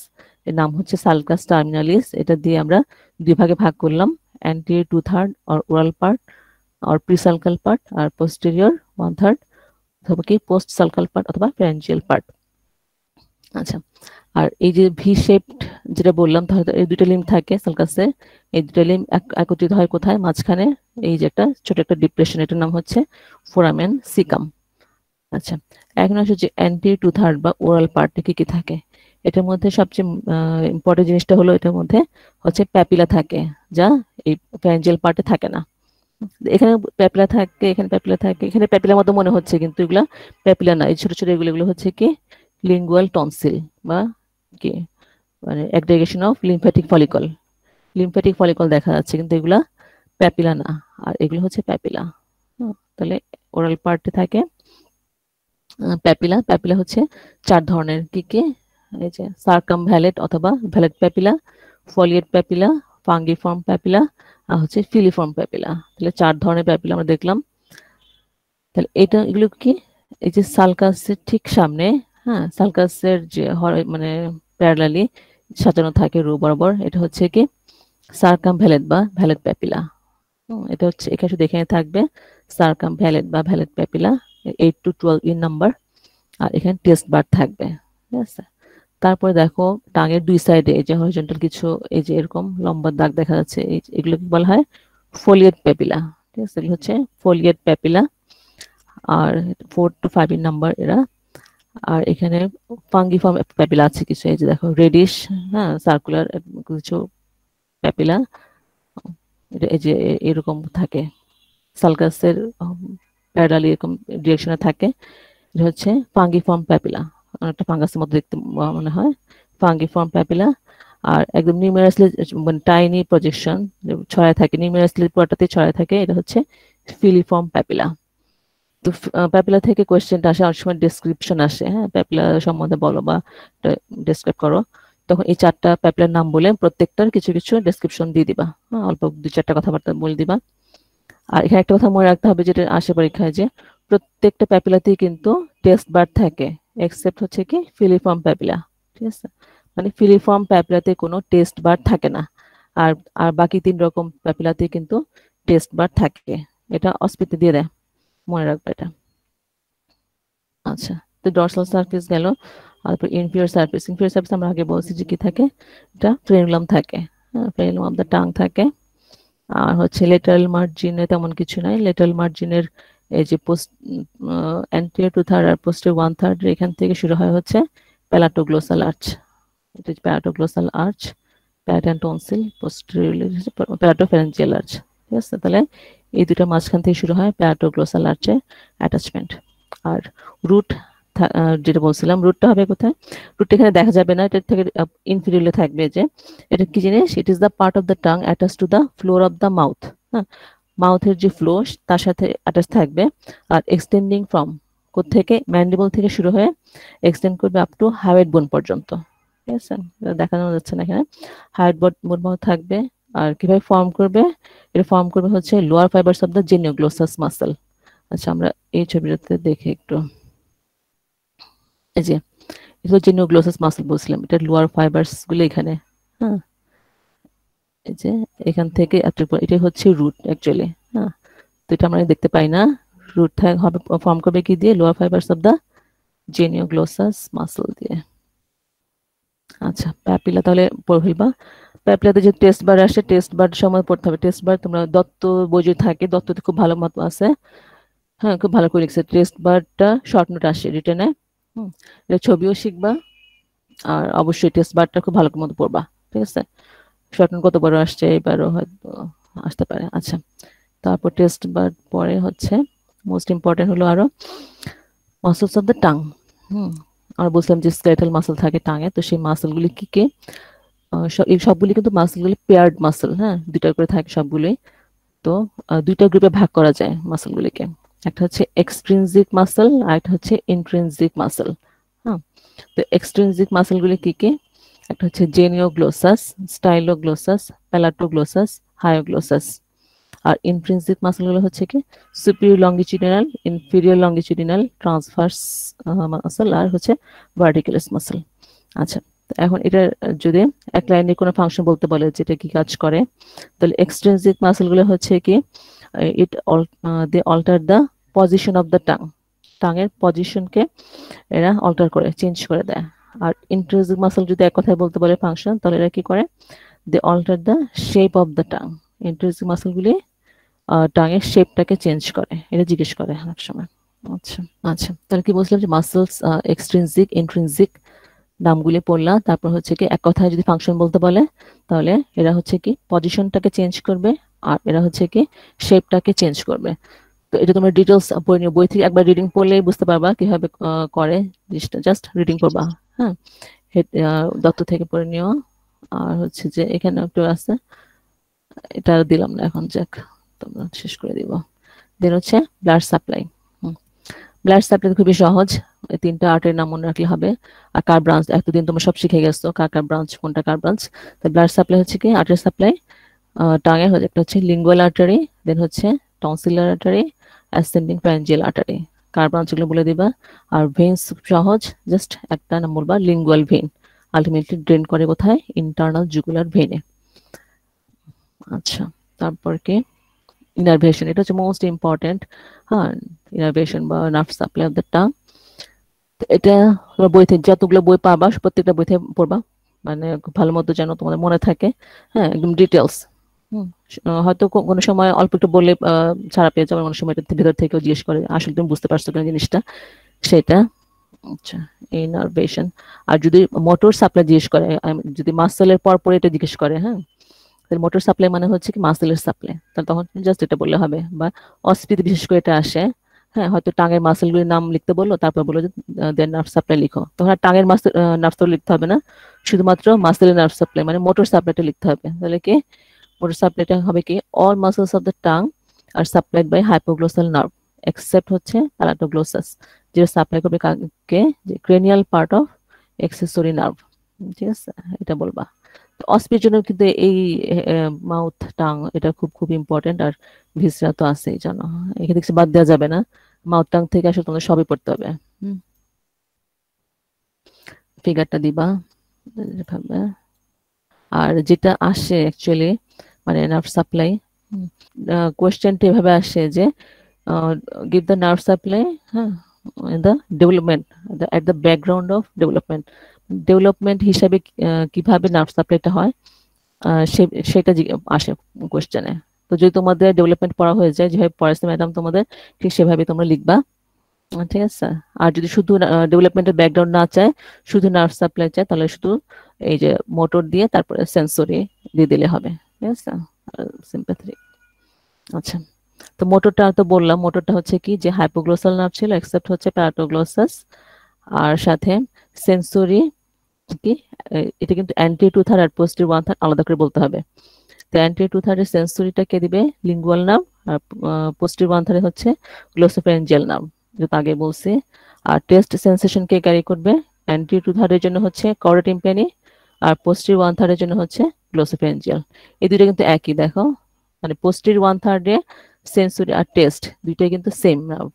এর নাম হচ্ছে সালকাস টার্মিনালিস, এটা দিয়ে আমরা 2 ভাগে ভাগ করলাম, anterior 2/3 or oral part or pre-sulcal part R posterior 1/3 অথবা কি post sulcal part অথবা pharyngeal part। আচ্ছা, আর এই যে ভি শেপড যেটা বললাম, তাহলে এই 2টা লিম্ব থাকে সালকাসে, এই 2টা লিম্ব একত্রিত হয় কোথায়? মাঝখানে এই যে একটা ছোট একটা ডিপ্রেশন, এটার নাম হচ্ছে ফোরামেন সিকাম। আচ্ছা, এখন আসলে যে anterior 2/3 বা ওরাল পার্টে কি কি থাকে? এটার মধ্যে সবচেয়ে ইম্পর্টেন্ট জিনিসটা হলো এটার মধ্যে হচ্ছে প্যাপিলা থাকে, যা এই ফ্যারেঞ্জিয়াল পার্টে থাকে না। এখানে প্যাপিলা থাকে, এখানে প্যাপিলা থাকে, এখানে প্যাপিলার মতো মনে হচ্ছে, কিন্তু এগুলা প্যাপিলা না, এই ছোট ছোট এগুলো হচ্ছে কি লিঙ্গুয়াল টনসিল বা কি মানে aggregation of lymphatic follicle. Lymphatic follicle দেখা যাচ্ছে, কিন্তু এগুলা প্যাপিলা না, আর এগুলো হচ্ছে প্যাপিলা। তাহলে ওরাল পার্টে থাকে প্যাপিলা। প্যাপিলা হচ্ছে 4 ধরনের, কি কি? এই যে সার্কামভ্যালেট অথবা ভ্যালেট প্যাপিলা, ফলিয়েট প্যাপিলা, ফাঙ্গিফর্ম প্যাপিলা, আর হচ্ছে ফিলিফর্ম প্যাপিলা। তাহলে 4 ধরনের প্যাপিলা আমরা দেখলাম। তাহলে এগুলো কি? এই যে সালকাসের ঠিক সামনে, হ্যাঁ, সালকাসের যে মানে প্যারালালি সাজানো থাকে রো বরাবর, এটা হচ্ছে কি সার্কামভ্যালেট বা ভ্যালেট প্যাপিলা। এটা হচ্ছে এখানে শুধু এখানে থাকবে সার্কামভ্যালেট বা vallate papilla, 8 to 12 in number, আর এখানে টেস্ট বার থাকবে। ঠিক আছে, তারপরে দেখো টাঙের 2 সাইডে এই যে হরিজন্টাল কিছু এই যে এরকম লম্বা দাগ দেখা যাচ্ছে, এগুলোকে বলা হয় ফোলিয়েট প্যাপিলা। ঠিক আছে, এগুলো হচ্ছে ফোলিয়েট প্যাপিলা, আর 4 to 5 ইন নাম্বার এরা। আর এখানে ফাঙ্গিফর্ম প্যাপিলা আছে কিছু, এই যে দেখো রেডিশ, হ্যাঁ, সার্কুলার কিছু প্যাপিলা, এটা এই যে এরকম থাকে সালকাসের প্যারালালি এরকম ডিরেকশনে থাকে। এটা হচ্ছে ফাঙ্গিফর্ম প্যাপিলা, অনেকটা ফাঙ্গাসের মতো দেখতে মনে হয়, ফাঙ্গিফর্ম প্যাপিলা। আর একদম নিউমেরাসলি মানে টাইনি প্রজেকশন ছড়ায় থাকে, নিউমেরাসলি পুরোটাতে ছড়ায় থাকে, এটা হচ্ছে ফিলিফর্ম প্যাপিলা। তো প্যাপিলা থেকে কোয়েশ্চেনটা আসে, অনেক সময় ডেসক্রিপশন আসে, হ্যাঁ, প্যাপিলা সম্বন্ধে বলো বা ডেসক্রাইব করো, তখন এই 4টা প্যাপিলার নাম বলে প্রত্যেকটার কিছু কিছু ডেসক্রিপশন দিয়ে দিবা, হ্যাঁ, অল্প 2-4টা কথাবার্তা বলে দিবা। আর এখানে একটা কথা মনে রাখতে হবে, যেটা আসে পরীক্ষায়, যে প্রত্যেকটা প্যাপিলাতেই কিন্তু টেস্ট বার থাকে, এক্সেপ্ট হচ্ছে কি ফিলিফর্ম প্যাপিলা। ঠিক আছে, মানে ফিলিফর্ম প্যাপিলাতে কোনো টেস্ট বার থাকে না, আর আর বাকি 3 রকম প্যাপিলাতে কিন্তু টেস্ট বার থাকে। এটা অস্পিতে দিয়ে দেয়, মনে রাখবে এটা। আচ্ছা, তো ডর্সাল সারফেস গেল, তারপর ইনফিরিয়র সারফেস। ইনফিরিয়র সারফেস আমরা আগে বলছি যে কি থাকে, এটা ফ্রেনুলাম থাকে, হ্যাঁ, ফ্রেনুলাম অফ দ্য টাং থাকে। আর হচ্ছে লেটারাল মার্জিনে তেমন কিছু নাই, লেটারাল মার্জিনের এই যে পোস্ট অ্যান্টেরিয়র 2/3 আর পোস্টেরিয়র 1/3 এখান থেকে শুরু হয় হচ্ছে প্যালাটোগ্লোসাল আর্চ, এটা হচ্ছে প্যালাটোগ্লোসাল আর্চ, প্যারাটান টনসিল, পোস্টেরিয়রলি প্যালাটোফ্যারেঞ্জিয়াল আর্চ। ঠিক আছে, তাহলে এই দুটো মাঝখান থেকে শুরু হয় প্যালাটোগ্লোসাল আর্চের অ্যাটাচমেন্ট। আর রুট যেটা বলছিলাম, রুটটা হবে কোথায়? রুটটা এখানে দেখা যাবে না, এটা থেকে ইনফিরিয়রলি থাকবে। যে এটা কি জিনিস? It is the part of the tongue attach to the floor of the mouth. হ্যাঁ, মাউথের যে ফ্লোর তার সাথে অ্যাটাচ থাকবে, আর এক্সটেন্ডিং ফ্রম থেকে ম্যান্ডিবল থেকে শুরু হয়ে এক্সটেন্ড করবে আপ টু হাইওয়েড বোন পর্যন্ত। ঠিক আছে, দেখানো যাচ্ছে না এখানে, হাইওয়েড বোন থাকবে। আর কিভাবে ফর্ম করবে? এটা ফর্ম করবে হচ্ছে lower fibres of the genioglossus muscle. আচ্ছা, আমরা এই ছবিটাতে দেখি একটু। এই যে এটা জেনিওগ্লোসাস মাসল বলছিলাম, এটা লোয়ার ফাইবারস গুলো এখানে। হ্যাঁ, এই যে এখান থেকে এটা হচ্ছে রুট অ্যাকচুয়ালি। হ্যাঁ, তো এটা আমরা দেখতে পাই না। রুট হবে ফর্ম করবে কি দিয়ে? Lower fibres of the genioglossus muscle দিয়ে। আচ্ছা, প্যাপিলা তাহলে পড়ে ফেলবা। প্যাপিলাতে যে টেস্ট বার আসে, টেস্ট বার সময় পড়তে হবে। টেস্ট বার তোমরা দত্ত বই যদি থাকে, দত্ততে খুব ভালো মতো আছে। হ্যাঁ, খুব ভালো করে লিখছে। টেস্ট বারটা শর্ট নোট আসে রিটেনে। এটা ছবিও শিখবা, আর অবশ্যই টেস্ট বারটা খুব ভালো মতো পড়বা। ঠিক আছে, শর্ট নোট কত বড় আসছে এবারও হয়তো আসতে পারে। আচ্ছা, তারপর টেস্ট বার পরে হচ্ছে মোস্ট ইম্পর্টেন্ট হলো আরো মাসলস অফ দ্য টাং। আমরা বলছিলাম যে স্কেলেটাল মাসল থাকে টাঙে, তো সেই মাসলগুলি কি কি? এই সবগুলি কিন্তু মাসলগুলি পেয়ার্ড মাসল। হ্যাঁ, দুইটা করে থাকে সবগুলি। তো দুইটা গ্রুপে ভাগ করা যায় মাসলগুলিকে। একটা হচ্ছে এক্সট্রিনজিক মাসল, আর একটা হচ্ছে ইন্ট্রিনজিক মাসল। হ্যাঁ, তো এক্সট্রিনজিক মাসলগুলি কি কি? একটা হচ্ছে জেনিওগ্লোসাস, স্টাইলোগ্লোসাস, প্যালাটোগ্লোসাস, হায়োগ্লোসাস। আর ইন্ট্রিনজিক মাসলগুলো হচ্ছে কি? Superior longitudinal, inferior longitudinal, transverse muscle, আর হচ্ছে ভার্টিকুলাস মাসল। আচ্ছা, এখন এটা যদি এক লাইনে কোনো ফাংশন বলতে বলে যেটা কি কাজ করে, তাহলে এক্সট্রিনজিক মাসলগুলো হচ্ছে কি? It they alter the position of the tongue. টাঙের পজিশনকে এরা অল্টার করে, চেঞ্জ করে দেয়। আর ইন্ট্রিনজিক মাসল যদি এক কথায় বলতে বলে ফাংশন, তাহলে এরা কি করে? They alter the shape of the tongue. Intrinsic মাসলগুলি টাঙের শেপটাকে চেঞ্জ করে, এটা জিজ্ঞেস করে অনেক সময়। আচ্ছা আচ্ছা, তাহলে কি বলছিলাম যে মাসলস এক্সট্রিনজিক ইন্ট্রিনজিক নামগুলি পড়লাম। তারপর হচ্ছে কি এক কথায় যদি ফাংশন বলতে বলে, তাহলে এরা হচ্ছে কি পজিশনটাকে চেঞ্জ করবে, আর এরা হচ্ছে কি শেপটাকে চেঞ্জ করবে। তো এটা তোমরা ডিটেলস পড়ে নিও, বই থেকে একবার রিডিং পড়লেই বুঝতে পারবা কিভাবে করে জিনিসটা। জাস্ট রিডিং করবা। হ্যাঁ, দত্ত থেকে পড়ে নিও। আর হচ্ছে যে এখানে একটু আছে, এটা দিলাম না এখন, যাক তোমরা শেষ করে দিব। দেন হচ্ছে ব্লাড সাপ্লাই। ব্লাড সাপ্লাই খুবই সহজ, এই তিনটা আর্টের নাম মনে রাখলে হবে। আর কার ব্রাঞ্চ এতদিন তোমরা সব শিখে গেছো, কার কার ব্রাঞ্চ কোনটা কার ব্রাঞ্চ। তো ব্লাড সাপ্লাই হচ্ছে কি আর্টারি সাপ্লাই টাঙে হচ্ছে, একটা হচ্ছে লিঙ্গুয়াল আর্টারি, দেন হচ্ছে tonsillar artery, ascending pharyngeal artery. কার ব্রাঞ্চ গুলো বলে দিবা। আর ভেন্স সহজ, জাস্ট একটা নাম বলবা, লিঙ্গুয়াল ভেন। আলটিমেটলি ড্রেন করে কোথায়? ইন্টারনাল জুগুলার ভেনে। আচ্ছা, তারপর কি ইনারভেশন, এটা হচ্ছে মোস্ট ইম্পর্টেন্ট। হ্যাঁ, ইনারভেশন বা nerve supply of the tongue. এটা তোমরা বই থেকে যতগুলো বই পাবা প্রত্যেকটা বই থেকে পড়বা, মানে খুব ভালো মতো যেন তোমাদের মনে থাকে। হ্যাঁ, একদম ডিটেলস। হয়তো কোনো সময় অল্প একটু বললে ছাড়া পেয়ে যাবে, কোনো সময় এটা ভিতর থেকেও জিজ্ঞেস করে আসলে তুমি বুঝতে পারছো কিনা জিনিসটা, সেটা। আচ্ছা, ইনারভেশন। আর যদি মোটর সাপ্লাই জিজ্ঞেস করে, যদি মাসেলের পর পরে এটা জিজ্ঞেস করে, হ্যাঁ, মোটর সাপ্লাই মানে হচ্ছে কি মাসেলের সাপ্লাই, তাহলে তখন জাস্ট এটা বললে হবে। বা অস্পিতে বিশেষ করে এটা আসে। হ্যাঁ, হয়তো টাঙের মাসেলগুলির নাম লিখতে বললো, তারপর বললো যে দেন নার্ভ সাপ্লাই লিখো, তখন আর টাঙের মাসেল নার্ভ তো লিখতে হবে না, শুধুমাত্র মাসেলের নার্ভ সাপ্লাই মানে মোটর সাপ্লাইটা লিখতে হবে। তাহলে কি মোটর সাপ্লাইটা হবে কি? All muscles of the tongue are supplied by hypoglossal nerve except হচ্ছে প্যালাটোগ্লোসাস, যেটা সাপ্লাই করবে কাকে? যে cranial part of accessory nerve. ঠিক আছে, এটা বলবা। অস্পির জন্য কিন্তু এই মাউথ টাং এটা খুব খুব ইম্পর্টেন্ট। আর ভিসরা তো আছে এই জন্য এখানে কিছু বাদ দেওয়া যাবে না। মাউথ টাং থেকে আসলে তোমাদের সবই পড়তে হবে। ফিগারটা দিবা ভাবে। আর যেটা আসে অ্যাকচুয়ালি মানে নার্ভ সাপ্লাই, কোয়েশ্চেনটা এভাবে আসে যে গিভ দ্য নার্ভ সাপ্লাই, হ্যাঁ, in the development, at the background of development, development হিসাবে কিভাবে নার্ভ সাপ্লাইটা হয় সেটা আসে কোয়েশ্চেনে। তো যদি তোমাদের ডেভেলপমেন্ট পড়া হয়ে যায়, যেভাবে পড়াচ্ছে ম্যাডাম তোমাদের, ঠিক সেভাবে তোমরা লিখবা। ঠিক আছে। আর যদি শুধু ডেভেলপমেন্টের ব্যাকগ্রাউন্ড না চায়, শুধু নার্ভ সাপ্লাই চায়, তাহলে শুধু এই যে মোটর দিয়ে তারপরে সেন্সরি দিয়ে দিলে হবে। ঠিক আছে, সিম্প্যাথেটিক। আচ্ছা, তো মোটরটা তো বললাম, মোটরটা হচ্ছে কি যে হাইপোগ্লোসাল নার্ভ ছিল এক্সেপ্ট হচ্ছে প্যারাটোগ্লোসাস, আর সাথে সেন্সরি কি এটা কিন্তু অ্যান্টি টু থার্ড আর পোস্টেরিয়র ওয়ান থার্ড আলাদা করে বলতে হবে। তো অ্যান্টি টু থার্ডের সেন্সরিটা কে দিবে? Lingual nerve. আর পোস্টেরিয়র ওয়ান থার্ডে হচ্ছে গ্লোসোফ্যারিঞ্জিয়াল নার্ভ, যেটা আগে বলছি। আর টেস্ট সেন্সেশন কে ক্যারি করবে? অ্যান্টি টু থার্ডের জন্য হচ্ছে কর্ডা টিম্পানি, আর পোস্টেরিয়র ওয়ান থার্ডের জন্য হচ্ছে গ্লোসোফ্যারিঞ্জিয়াল। এই দুইটা কিন্তু একই, দেখো মানে পোস্টেরিয়র ওয়ান থার্ডে সেন্সরি আর টেস্ট দুইটাই কিন্তু সেম নার্ভ,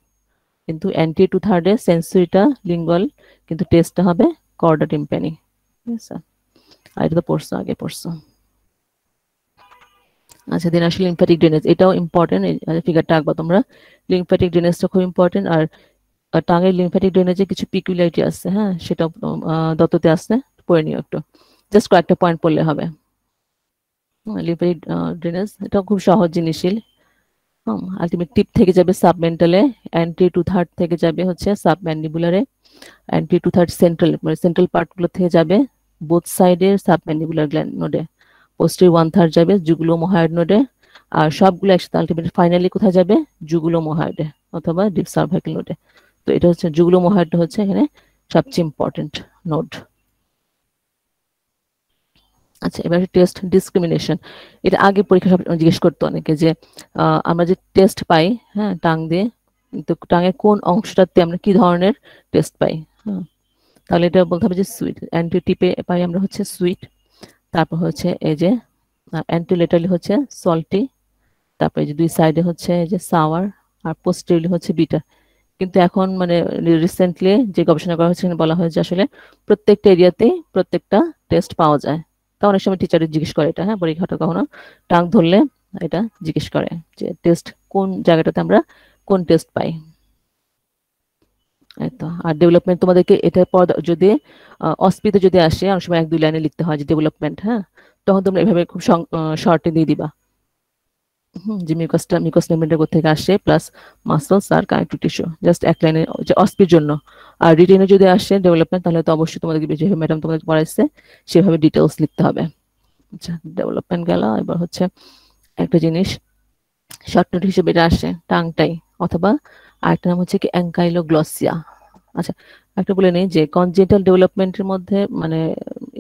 কিন্তু অ্যান্টি টু থার্ডে সেন্সরিটা লিঙ্গুয়াল, কিন্তু টেস্টটা হবে কর্ডা টিম্প্যানি। ঠিক আছে, আর এটা তো পড়ছো, আগে পড়ছো। আচ্ছা, দেন আসলে লিম্ফ্যাটিক ড্রেনেজ, এটাও ইম্পর্টেন্ট, ফিগারটা আঁকবা তোমরা। লিম্ফ্যাটিক ড্রেনেজটা খুব ইম্পর্টেন্ট। আর টাঙের লিম্ফ্যাটিক ড্রেনেজে কিছু পিকুলারিটি আছে, হ্যাঁ, সেটা দত্ততে আসছে, পড়ে নিও একটু, জাস্ট কয়েকটা পয়েন্ট পড়লে হবে। লিম্ফ্যাটিক ড্রেনেজ এটা খুব সহজ জিনিসই। আলটিমেট টিপ থেকে যাবে সাবমেন্টালে, অ্যান্টি টু থার্ড থেকে যাবে হচ্ছে সাবম্যান্ডিবুলারে, অ্যান্টি টু থার্ড সেন্ট্রাল, মানে সেন্ট্রাল পার্টগুলো থেকে যাবে বোথ সাইডের সাবম্যান্ডিবুলার গ্ল্যান্ড নোডে, পোস্টেরিয়র ওয়ান থার্ড যাবে জুগুলোমোহায়োড নোডে, আর সবগুলো একসাথে আলটিমেট ফাইনালি কোথায় যাবে, জুগুলোমোহায়োডে অথবা ডিপ সার্ভাইকাল নোডে। তো এটা হচ্ছে জুগুলোমোহায়োডটা হচ্ছে এখানে সবচেয়ে ইম্পর্টেন্ট নোড। আচ্ছা, এবার টেস্ট ডিসক্রিমিনেশন, এটা আগে পরীক্ষা জিজ্ঞেস করতো অনেকে যে আমরা যে টেস্ট পাই, হ্যাঁ, টাং দিয়ে, তো টাঙের কোন অংশটাতে আমরা কি ধরনের টেস্ট পাই। হ্যাঁ, তাহলে এটা বলতে হবে যে সুইট, অ্যান্টিটিপে পাই আমরা হচ্ছে সুইট, তারপর হচ্ছে এই যে অ্যান্টিলেটারলি হচ্ছে সল্টি, তারপরে যে দুই সাইডে হচ্ছে এই যে সাওয়ার, আর পোস্টেরিয়রলি হচ্ছে বিটার। কিন্তু এখন মানে রিসেন্টলি যে গবেষণা করা হচ্ছে বলা হয় যে আসলে প্রত্যেকটা এরিয়াতেই প্রত্যেকটা টেস্ট পাওয়া যায়। তা অনেক সময় টিচার জিজ্ঞেস করে এটা, হ্যাঁ, পরীক্ষাটা কখনো টাং ধরলে এটা জিজ্ঞেস করে যে টেস্ট কোন জায়গাটাতে আমরা কোন টেস্ট পাই। তো আর ডেভেলপমেন্ট তোমাদেরকে এটার পর যদি অস্পিতে যদি আসে, অনেক সময় 1-2 লাইনে লিখতে হয় যে ডেভেলপমেন্ট, হ্যাঁ, তখন তোমরা এভাবে খুব শর্টে দিয়ে দিবা যে মিউকাস মেমব্রেনটা কোথা থেকে আসে, প্লাস মাসলস আর কানেক্টিভ টিস্যু, জাস্ট এক লাইনে যে অস্পির জন্য। আর রিটেনে যদি আসে ডেভেলপমেন্ট, তাহলে তো অবশ্যই তোমাদেরকে যেভাবে ম্যাডাম তোমাদের পড়াইছে সেভাবে ডিটেলস লিখতে হবে। আচ্ছা, ডেভেলপমেন্ট গেল। এবার হচ্ছে একটা জিনিস শর্ট নোট হিসেবে এটা আসে টাংটাই, অথবা আরেকটা নাম হচ্ছে কি অ্যাঙ্কাইলোগ্লসিয়া। আচ্ছা, একটা বলে নেই যে কনজেন্টাল ডেভেলপমেন্টের মধ্যে মানে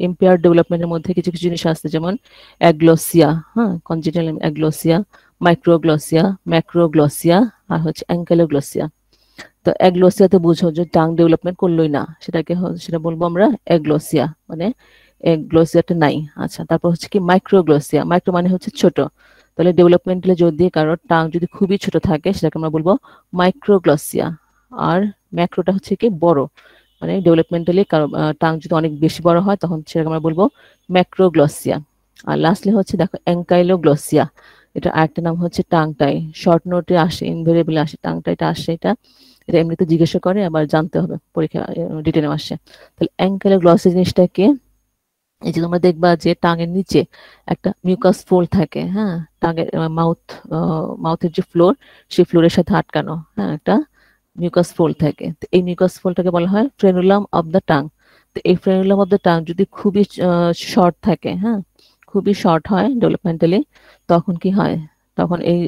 ইম্পেয়ার্ড ডেভেলপমেন্টের মধ্যে কিছু কিছু জিনিস আছে, যেমন অ্যাগ্লোসিয়া, হ্যাঁ, কনজেন্টাল অ্যাগ্লোসিয়া, মাইক্রোগ্লসিয়া, ম্যাক্রোগ্লসিয়া, আর হচ্ছে অ্যাঙ্কাইলোগ্লসিয়া। তো অ্যাগ্লোসিয়াতে বুঝো যে টাং ডেভেলপমেন্ট করলোই না, সেটাকে সেটা বলবো আমরা অ্যাগ্লোসিয়া, মানে গ্লোসিয়াটা নাই। আচ্ছা, তারপর হচ্ছে কি মাইক্রোগ্লসিয়া, মাইক্রো মানে হচ্ছে ছোট, তাহলে ডেভেলপমেন্টালে যদি কারোর টাং যদি খুবই ছোট থাকে সেটাকে আমরা বলবো মাইক্রোগ্লসিয়া। আর ম্যাক্রোটা হচ্ছে কি বড়, মানে ডেভেলপমেন্টালি কারো টাং যদি অনেক বেশি বড় হয় তখন সেটাকে আমরা বলবো ম্যাক্রোগ্লসিয়া। আর লাস্টলি হচ্ছে দেখো অ্যাঙ্কাইলোগ্লসিয়া, এটা আরেকটা নাম হচ্ছে টাংটাই, শর্ট নোটে আসে, ইনভেরিয়েবলি আসে, টাংটাইটা আসে, এটা এটা এমনিতে জিজ্ঞাসা করে, আবার জানতে হবে পরীক্ষা রিটেনে আসে। তাহলে অ্যাঙ্কাইলোগ্লসিয়া জিনিসটাকে, এই যে তোমরা দেখবা যে টাঙের নিচে একটা মিউকাস ফোল্ড থাকে, হ্যাঁ, টাঙের মাউথের যে ফ্লোর, সেই ফ্লোরের সাথে আটকানো, হ্যাঁ, একটা মিউকাস ফোল্ড থাকে। তো এই মিউকাস ফোল্ডটাকে বলা হয় ফ্রেনুলাম অফ দ্য টাং। তো এই ফ্রেনুলাম অফ দ্য টাং যদি খুবই শর্ট থাকে, হ্যাঁ, খুবই শর্ট হয় ডেভেলপমেন্টালি, তখন কি হয়, তখন এই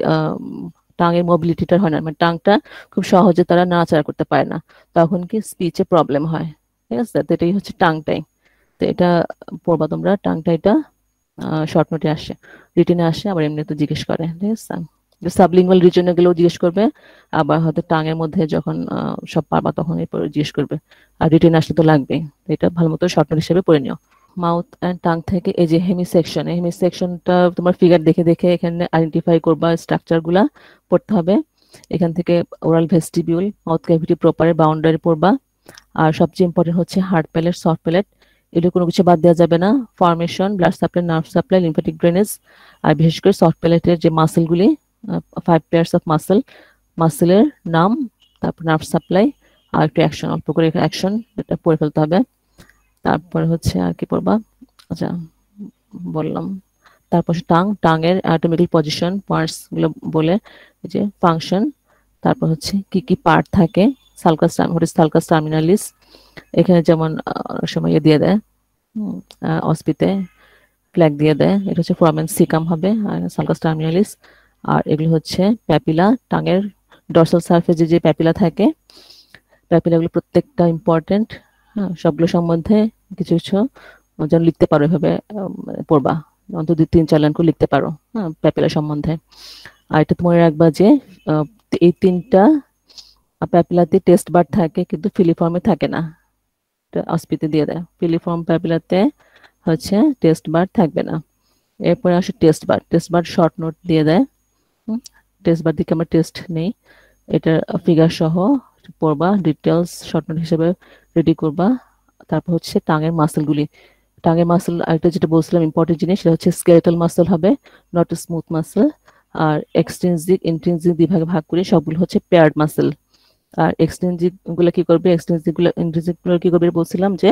টাঙের মোবিলিটিটা হয় না, মানে টাংটা খুব সহজে তারা নাড়াচাড়া করতে পারে না, তখন কি স্পিচে প্রবলেম হয়। ঠিক আছে, তো এটাই হচ্ছে টাংটাই। তো এটা পড়বা তোমরা, টাংটা এটা শর্ট নোটে আসে, রিটেনে আসে, আবার এমনিতে জিজ্ঞেস করে। ঠিক আছে, সাবলিঙ্গুয়াল রিজনে গেলেও জিজ্ঞেস করবে, আবার হয়তো টাঙের মধ্যে যখন সব পারবা তখন এরপর জিজ্ঞেস করবে, আর রিটেনে আসলে তো লাগবেই। তো এটা ভালো মতো শর্ট নোট হিসেবে পড়ে নিও। মাউথ অ্যান্ড টাং থেকে এই যে হেমিসেকশন, এই হেমিসেকশনটা তোমার ফিগার দেখে দেখে এখানে আইডেন্টিফাই করবা, স্ট্রাকচার গুলা পড়তে হবে। এখান থেকে ওরাল ভেস্টিবিউল, মাউথ ক্যাভিটি প্রপারের বাউন্ডারি পড়বা। আর সবচেয়ে ইম্পর্টেন্ট হচ্ছে হার্ড প্যালেট, সফট প্যালেট, এগুলো কোনো কিছু বাদ দেওয়া যাবে না। Formation, blood supply, nerve supply, lymphatic drainage, আর বিশেষ করে সফট প্যালেটের যে মাসেলগুলি, 5 পেয়ার্স অফ মাসেল, মাসেলের নাম, তারপর নার্ভ সাপ্লাই, আর একটু অ্যাকশন, অল্প করে অ্যাকশন, এটা পড়ে ফেলতে হবে। তারপরে হচ্ছে আর কি পড়বা, আচ্ছা বললাম। তারপর টাঙের অ্যানাটমিক্যাল পজিশন, পার্টস গুলো বলে, এই যে ফাংশন, তারপর হচ্ছে কি কি পার্ট থাকে, sulcus, what is sulcus terminalis, এখানে যেমন অনেক সময় ইয়ে দিয়ে দেয়, অস্পিতে ফ্ল্যাগ দিয়ে দেয়, এটা হচ্ছে ফোরামেন সিকাম হবে, আর সালকাস টার্মিনালিস। আর এগুলো হচ্ছে প্যাপিলা, টাঙের ডর্সাল সারফেসে যে প্যাপিলা থাকে, প্যাপিলাগুলো প্রত্যেকটা ইম্পর্টেন্ট, হ্যাঁ, সবগুলো সম্বন্ধে কিছু কিছু যেন লিখতে পারো, এভাবে পড়বা, অন্তত 2-3-4 লাইন করে লিখতে পারো, হ্যাঁ, প্যাপিলা সম্বন্ধে। আর এটা তোমার রাখবা যে এই 3টা প্যাপিলাতে টেস্ট বার থাকে, কিন্তু ফিলিফর্মে থাকে না, অস্পিতে দিয়ে দেয়। ফিলিফর্ম প্যাপিলাতে হচ্ছে টেস্ট বার থাকবে না। এরপরে আসে টেস্ট বার, টেস্ট বার শর্ট নোট দিয়ে দেয়। টেস্ট বার দিকে আমরা টেস্ট নেই, এটার ফিগার সহ পড়বা, ডিটেলস শর্ট নোট হিসেবে রেডি করবা। তারপর হচ্ছে টাঙের মাসেলগুলি, টাঙের মাসেল আরেকটা যেটা বলছিলাম ইম্পর্টেন্ট জিনিস, সেটা হচ্ছে স্কেলেটাল মাসেল হবে, নট স্মুথ মাসেল। আর এক্সট্রিনজিক ইন্ট্রিনজিক দুই ভাগে ভাগ করে সবগুলো হচ্ছে পেয়ার্ড মাসেল। আর এক্সট্রিনজিক গুলো কি করবে, এক্সট্রিনজিক গুলো ইন্ট্রিনজিক গুলো কি করবে বলছিলাম যে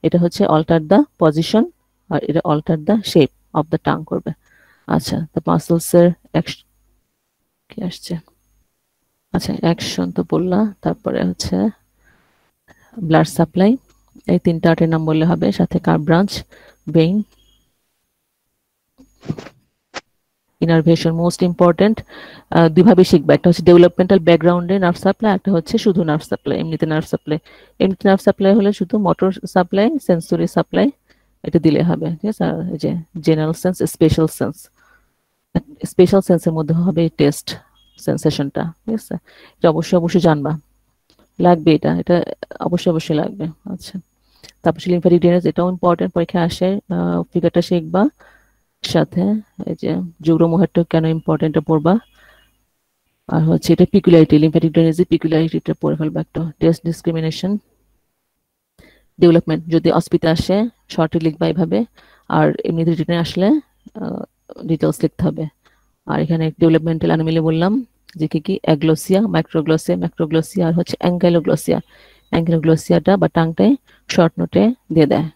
এটা হচ্ছে অল্টার দা পজিশন আর এটা alter the shape of the tongue করবে। আচ্ছা, তো মাসেলস এর কি আসছে, আচ্ছা অ্যাকশন তো বললা, তারপরে হচ্ছে ব্লাড সাপ্লাই, এই তিনটা আর্টের নাম বললে হবে, সাথে curve branch, vein, innervation most important. দুইভাবে শিখবা, একটা হচ্ছে ডেভেলপমেন্টাল ব্যাকগ্রাউন্ডে নার্ভ সাপ্লাই, একটা হচ্ছে শুধু নার্ভ সাপ্লাই, এমনিতে নার্ভ সাপ্লাই। এমনিতে নার্ভ সাপ্লাই হলে শুধু মোটর সাপ্লাই, সেন্সরি সাপ্লাই এটা দিলে হবে, ঠিক আছে। আর এই যে general sense, special sense, special সেন্সের মধ্যে হবে টেস্ট সেন্সেশনটা, ঠিক আছে। এটা অবশ্যই অবশ্যই জানবা, লাগবে এটা, এটা অবশ্যই অবশ্যই লাগবে। আচ্ছা, তারপর লিম্ফ্যাটিক ড্রেনেজ, এটাও ইম্পর্টেন্ট, পরীক্ষা আসে, ফিগারটা শিখবা, সাথে এই যে যুগ্ম মুহূর্ত কেন ইম্পর্টেন্ট পড়বা। আর হচ্ছে এটা পিকুলারিটি, লিম্ফ্যাটিক ড্রেনেজের পিকুলারিটিটা পড়ে ফেলবা একটু। টেস্ট ডিসক্রিমিনেশন, ডেভেলপমেন্ট যদি অস্পিতে আসে শর্টে লিখবা এইভাবে, আর এমনিতে রিটেনে আসলে ডিটেলস লিখতে হবে। আর এখানে ডেভেলপমেন্টাল অ্যানোমালি বললাম যে কি কি, অ্যাগ্লোসিয়া, মাইক্রোগ্লোসিয়া, ম্যাক্রোগ্লোসিয়া আর হচ্ছে অ্যাঙ্কাইলোগ্লোসিয়া। অ্যাঙ্কাইলোগ্লোসিয়াটা বা টাংটাই শর্ট নোটে দিয়ে দেয়।